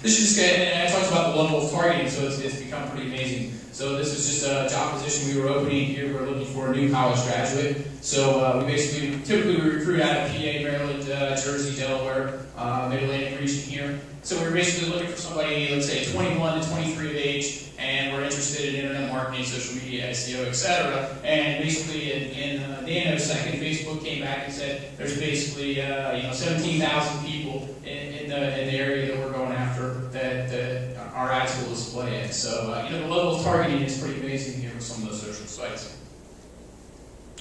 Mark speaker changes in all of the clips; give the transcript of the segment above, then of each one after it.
Speaker 1: This is just, and I talked about the level of targeting, so it's become pretty amazing. So this is just a job position we were opening here. We're looking for a new college graduate. So we typically recruit out of PA, Maryland, Jersey, Delaware, Mid-Atlantic region here. So we're basically looking for somebody, let's say 21 to 23 of age, and we're interested in internet marketing, social media, SEO, etc. And basically, in a nanosecond, Facebook came back and said there's basically 17,000 people in the area that we're going after that our ads will display in. So the level of targeting is pretty amazing here with some of those social sites.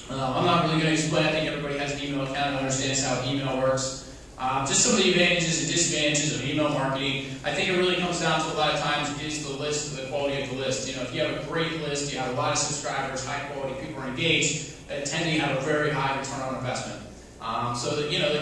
Speaker 1: I'm not really going to explain. I think everybody has an email account and understands how email works. Just some of the advantages and disadvantages of email marketing. I think it really comes down to a lot of times is the list, the quality of the list. If you have a great list, you have a lot of subscribers, high quality, people are engaged, that tend to have a very high return on investment.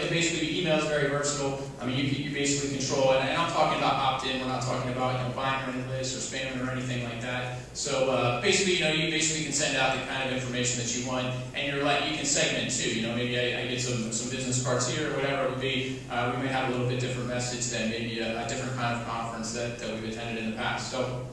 Speaker 1: Basically email is very versatile. I mean, you basically control it, and I'm talking about opt-in. We're not talking about buying running lists or spamming or anything like that. So basically, you basically can send out the kind of information that you want, and you can segment too. Maybe I get some business cards here or whatever it would be. We may have a little bit different message than maybe a different kind of conference that we've attended in the past. So,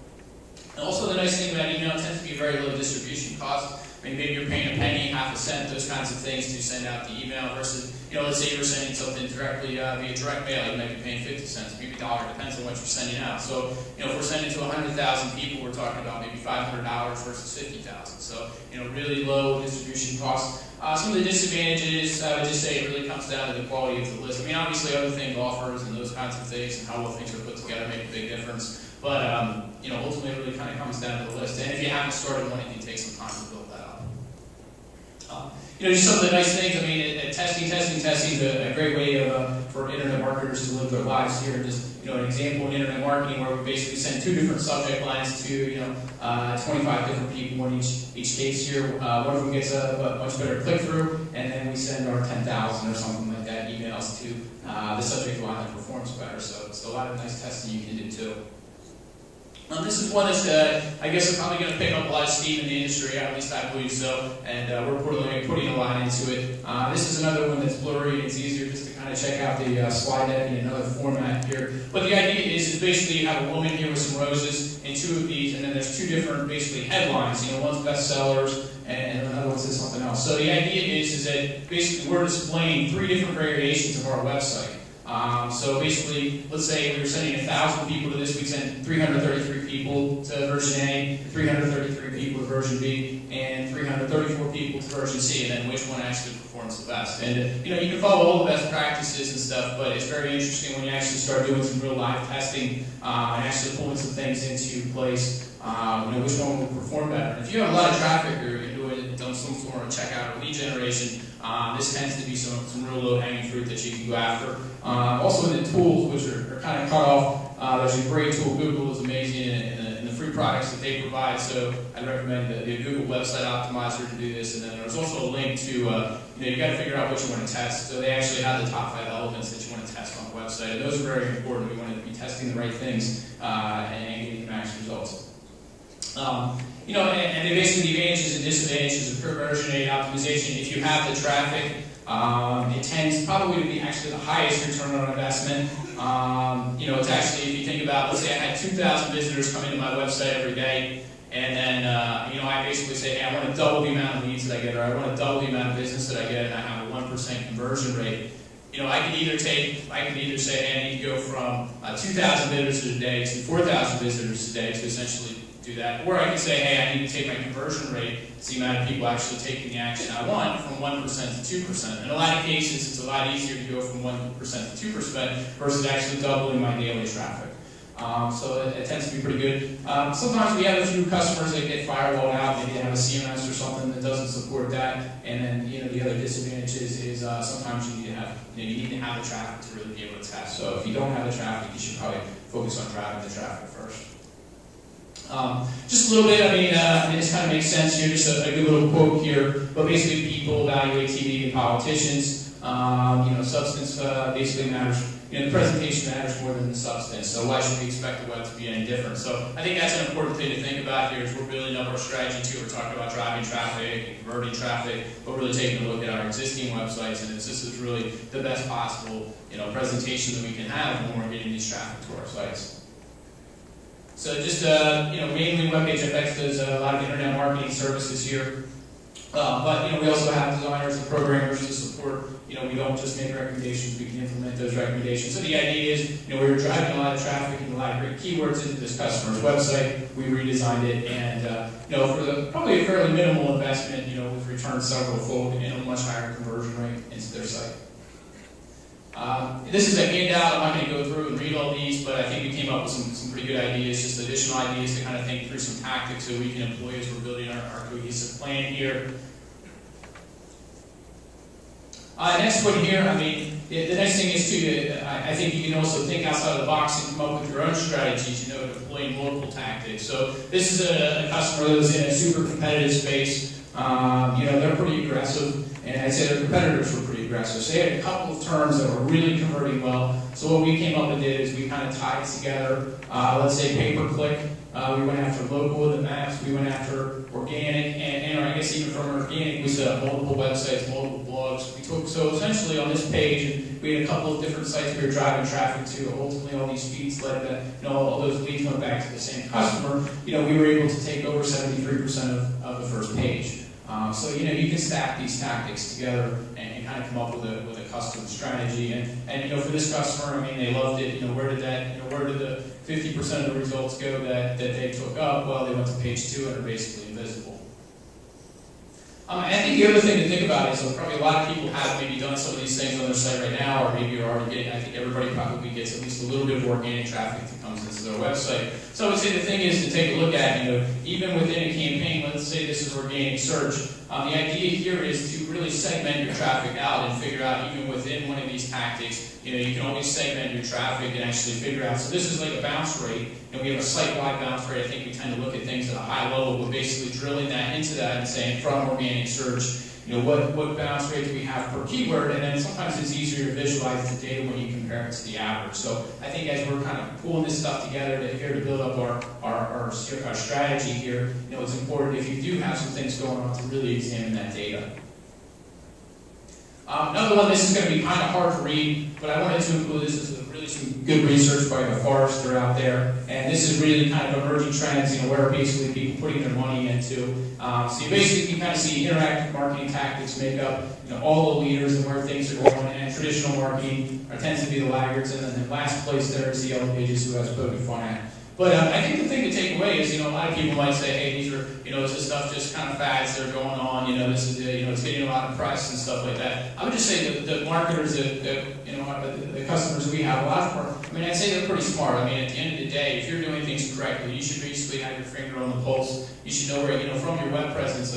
Speaker 1: and also the nice thing about email, it tends to be a very low distribution cost. I mean, maybe you're paying a penny, half a cent, those kinds of things to send out the email versus, let's say you're sending something directly via direct mail, you might be paying 50 cents, maybe $1, depends on what you're sending out. So, if we're sending to 100,000 people, we're talking about maybe $500 versus 50,000. So, really low distribution costs. Some of the disadvantages, I would just say it really comes down to the quality of the list. I mean, obviously other things, offers and those kinds of things and how well things are put together make a big difference. But, ultimately it really kind of comes down to the list. And if you haven't started one, it can take some time to build that up. Just some of the nice things. I mean, testing is a great way for internet marketers to live their lives here. Just an example in internet marketing where we basically send 2 different subject lines to 25 different people in each case here. One of them gets a much better click through, and then we send our 10,000 or something like that emails to the subject line that performs better. So it's a lot of nice testing you can do too. This is one that's, I guess, is probably going to pick up a lot of steam in the industry, at least I believe so, and we're putting a lot into it. This is another one that's blurry, and it's easier just to kind of check out the slide deck in another format here. But the idea is basically you have a woman here with some roses and 2 of these, and then there's 2 different, basically, headlines. One's bestsellers, and another one says something else. So the idea is that basically we're displaying 3 different variations of our website. So basically, let's say we were sending 1,000 people to this, we'd send 333 people to version A, 333 people to version B, and 334 people to version C, and then which one actually performs the best. And you can follow all the best practices and stuff, but it's very interesting when you actually start doing some real live testing and actually pulling some things into place. Which one will perform better. And if you have a lot of traffic or you're doing some sort of checkout or lead generation, this tends to be some real low-hanging fruit that you can go after. Also in the tools, which are kind of cut off, there's a great tool. Google is amazing in the free products that they provide, so I'd recommend the Google Website Optimizer to do this. And then there's also a link to, you've got to figure out what you want to test. So they actually have the top 5 elements that you want to test on the website, and those are very important. We want to be testing the right things and getting the max results. And basically the advantages and disadvantages of version 8 optimization. If you have the traffic, it tends probably to be actually the highest return on investment. It's actually, if you think about, let's say I had 2,000 visitors come into my website every day, and then, I basically say, hey, I want to double the amount of leads that I get, or I want to double the amount of business that I get, and I have a 1% conversion rate. I could either say, hey, I need to go from 2,000 visitors a day to 4,000 visitors a day to essentially do that. Or I can say, hey, I need to take my conversion rate, it's the amount of people actually taking the action I want, from 1% to 2%. In a lot of cases, it's a lot easier to go from 1% to 2% versus actually doubling my daily traffic. So it tends to be pretty good. Sometimes we have a few customers that get firewalled out. Maybe they have a CMS or something that doesn't support that. And then the other disadvantage is sometimes you need to have the traffic to really be able to test. So if you don't have the traffic, you should probably focus on driving the traffic first. Just a little bit, this kind of makes sense here, just a good little quote here, but basically people evaluate TV and politicians. Substance basically matters the presentation matters more than the substance. So why should we expect the web to be any different? So I think that's an important thing to think about here as we're building up our strategy too. We're talking about driving traffic and converting traffic, but really taking a look at our existing websites, and this is really the best possible presentation that we can have when we're getting these traffic to our sites. So just mainly WebpageFX does a lot of internet marketing services here. But we also have designers and programmers to support. We don't just make recommendations; we can implement those recommendations. So the idea is, we were driving a lot of traffic and a lot of great keywords into this customer's website. We redesigned it, and for probably a fairly minimal investment, we've returned several fold and a much higher conversion rate into their site. This is a handout. I'm not going to go through and read all these, but I think we came up with some pretty good ideas, just additional ideas to kind of think through some tactics that we can employ as we're building our cohesive plan here. Next one here, the next thing is I think you can also think outside the box and come up with your own strategies, deploying multiple tactics. So this is a customer that was in a super competitive space. They're pretty aggressive, and I'd say their competitors were pretty aggressive. So they had a couple of terms that were really converting well. So what we came up and did is we kind of tied together, let's say pay-per-click. We went after local with the maps, we went after organic, and I guess even from organic, we set up multiple websites, multiple blogs. So essentially on this page, and we had a couple of different sites we were driving traffic to. Ultimately, all these feeds led to, all those leads went back to the same customer. We were able to take over 73% of the first page. So you can stack these tactics together and kind of come up with a custom strategy. And for this customer, they loved it. Where did the 50% of the results go that they took up? Well, they went to page 2 and are basically invisible. I think the other thing to think about is probably a lot of people have maybe done some of these things on their site right now, or maybe you're already getting, I think everybody probably gets at least a little bit of organic traffic that comes into their website. So I would say the thing is to take a look at, even within a campaign, let's say this is organic search, the idea here is to really segment your traffic out and figure out, even within one of these tactics, you can always segment your traffic and actually figure out. So this is like a bounce rate, and we have a site-wide bounce rate. I think we tend to look at things at a high level, but basically drilling that into that and saying from organic search, what bounce rate do we have per keyword, and then sometimes it's easier to visualize the data when you compare it to the average. So I think as we're kind of pulling this stuff together to build up our strategy here, it's important if you do have some things going on to really examine that data. Another one, this is going to be kind of hard to read, but I wanted to include this as really some good research by the Forrester out there, and this is really kind of emerging trends, where basically people putting their money into. So you basically can kind of see interactive marketing tactics make up all the leaders and where things are going, and traditional marketing tends to be the laggards, and then the last place there is the Yellow Pages who has poking fun at. But I think the thing to take away is, a lot of people might say, hey, these are, is this stuff just kind of fads that are going on, this is, it's getting a lot of press and stuff like that. I would just say that the marketers the customers we have, a lot of them, I'd say they're pretty smart. At the end of the day, if you're doing things correctly, you should basically have your finger on the pulse. You should know where, from your web presence,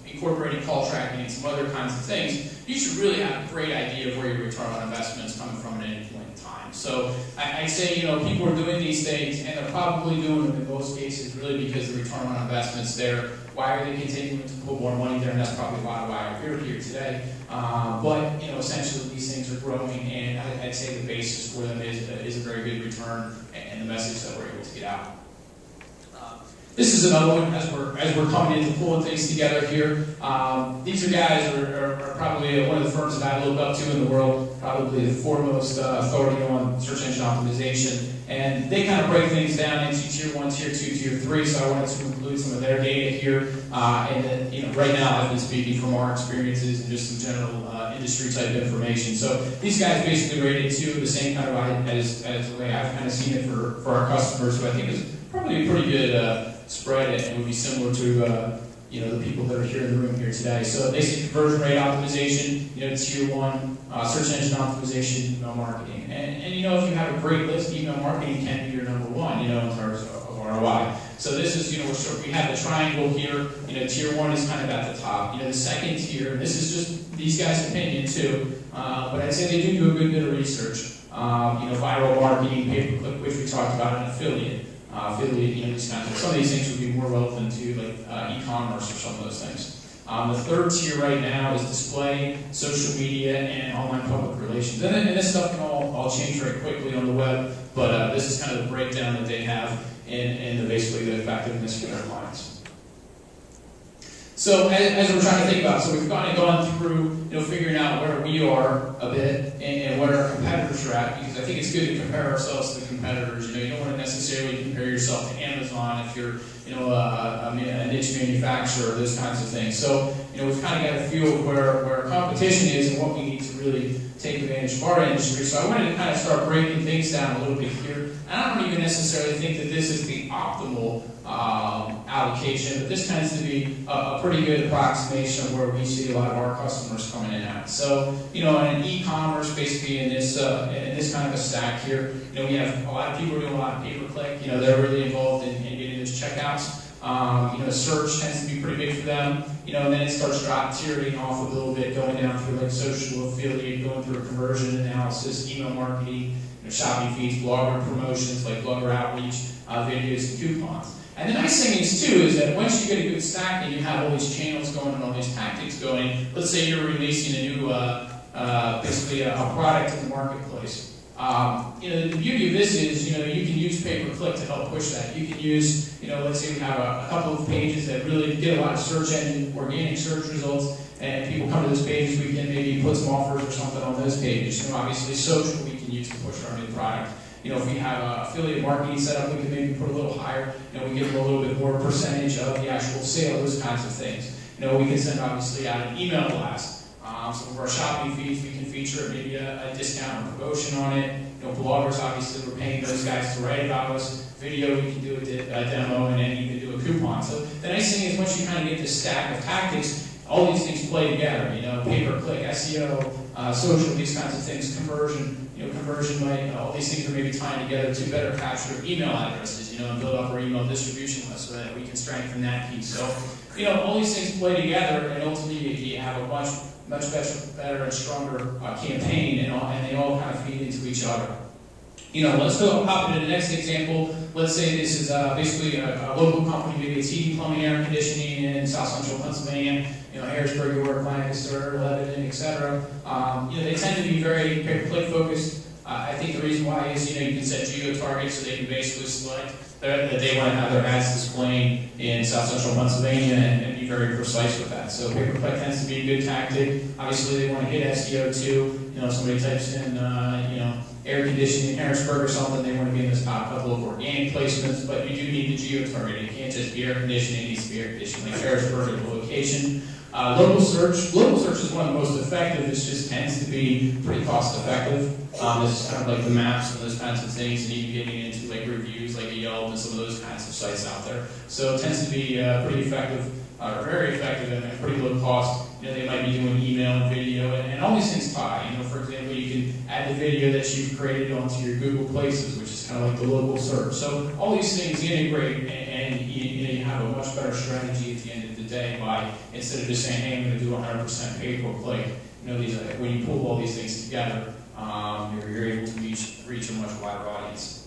Speaker 1: incorporating call tracking and some other kinds of things, you should really have a great idea of where your return on investment is coming from at any point in time. So I say, people are doing these things, and they're probably doing them in most cases really because the return on investment's there. Why are they continuing to put more money there? And that's probably why we're here today. But essentially these things are growing, and I'd say the basis for them is a very good return and the message that we're able to get out. This is another one as we're coming into pulling things together here. These are guys who are probably one of the firms that I look up to in the world, probably the foremost authority on search engine optimization. And they kind of break things down into tier 1, tier 2, tier 3. So I wanted to include some of their data here. And then, right now I've been speaking from our experiences and just some general industry type information. So these guys basically rated 2, the same kind of as the way I've kind of seen it for our customers, who I think is probably a pretty good spread, and would be similar to the people that are here in the room here today. So they see conversion rate optimization, tier 1, search engine optimization, email marketing, and if you have a great list, email marketing can be your number 1, in terms of ROI. So this is, we have the triangle here. Tier 1 is kind of at the top. The second tier, and this is just these guys' opinion too, but I'd say they do a good bit of research. Viral marketing, pay-per-click, which we talked about, and affiliate. These kinds of, some of these things would be more relevant to like e-commerce or some of those things. The third tier right now is display, social media, and online public relations. And this stuff can all change very quickly on the web, but this is kind of the breakdown that they have in basically the effectiveness for their clients. So as we're trying to think about, so we've kind of gone through, figuring out where we are a bit and where our competitors are at, because I think it's good to compare ourselves to the competitors. You don't want to necessarily compare yourself to Amazon if you're, a niche manufacturer, those kinds of things. So, we've kind of got a feel of where our competition is and what we need to really take advantage of our industry. So I wanted to kind of start breaking things down a little bit here. And I don't even necessarily think that this is the optimal allocation, but this tends to be a pretty good approximation of where we see a lot of our customers coming in at. So, in e-commerce, basically in this kind of a stack here, we have a lot of people doing a lot of pay-per-click. They're really involved in getting those checkouts. Search tends to be pretty big for them. And then it starts tiering off a little bit, going down through like social affiliate, going through conversion analysis, email marketing, shopping feeds, blogger promotions like blogger outreach, videos, and coupons. And the nice thing is too is that once you get a good stack and you have all these channels going and all these tactics going, let's say you're releasing a new, basically a product in the marketplace. The beauty of this is, you can use pay-per-click to help push that. You can use, let's say we have a couple of pages that really get a lot of search engine, organic search results, and people come to those pages, we can maybe put some offers or something on those pages. Obviously social we can use to push our new product. If we have affiliate marketing set up, we can maybe put a little higher, we give them a little bit more percentage of the actual sale, those kinds of things. We can send obviously out an email blast. Some of our shopping feeds, we can feature maybe a discount or promotion on it. Bloggers, obviously, we're paying those guys to write about us. Video, we can do a demo, and then you can do a coupon. So the nice thing is once you kind of get this stack of tactics, all these things play together. Pay-per-click, SEO, social, these kinds of things, conversion. Conversion might, all these things are maybe tying together to better capture email addresses, and build up our email distribution list so that we can strengthen that piece. So, all these things play together, and ultimately you have a much better and stronger campaign, and they all kind of feed into each other. Let's go hop into the next example. Let's say this is basically a local company, maybe it's heating, plumbing, air conditioning in South Central Pennsylvania, Harrisburg, York, Lancaster, Lebanon, etc. They tend to be very pay-per-click focused. I think the reason why is, you can set geo-targets so they can basically select that they want to have their ads displayed in South Central Pennsylvania and be very precise with that. So pay-per-click tends to be a good tactic. Obviously, they want to hit SEO too. If somebody types in, air conditioning in Harrisburg or something, they want to be in this top couple of organic placements, but you do need the geo-targeting. It can't just be air conditioning, it needs to be air conditioning, like Harrisburg at the location. Local search is one of the most effective. It just tends to be pretty cost effective. This is kind of like the maps and those kinds of things, and even getting into like reviews like Yelp and some of those kinds of sites out there. So it tends to be pretty effective, or very effective and pretty low cost. They might be doing email and video, and all these things tie. For example, you can add the video that you've created onto your Google Places, which is kind of like the local search. So all these things integrate, and you have a much better strategy at the end of the day by, instead of just saying, hey, I'm going to do 100% pay-per-click, when you pull all these things together, you're able to reach a much wider audience.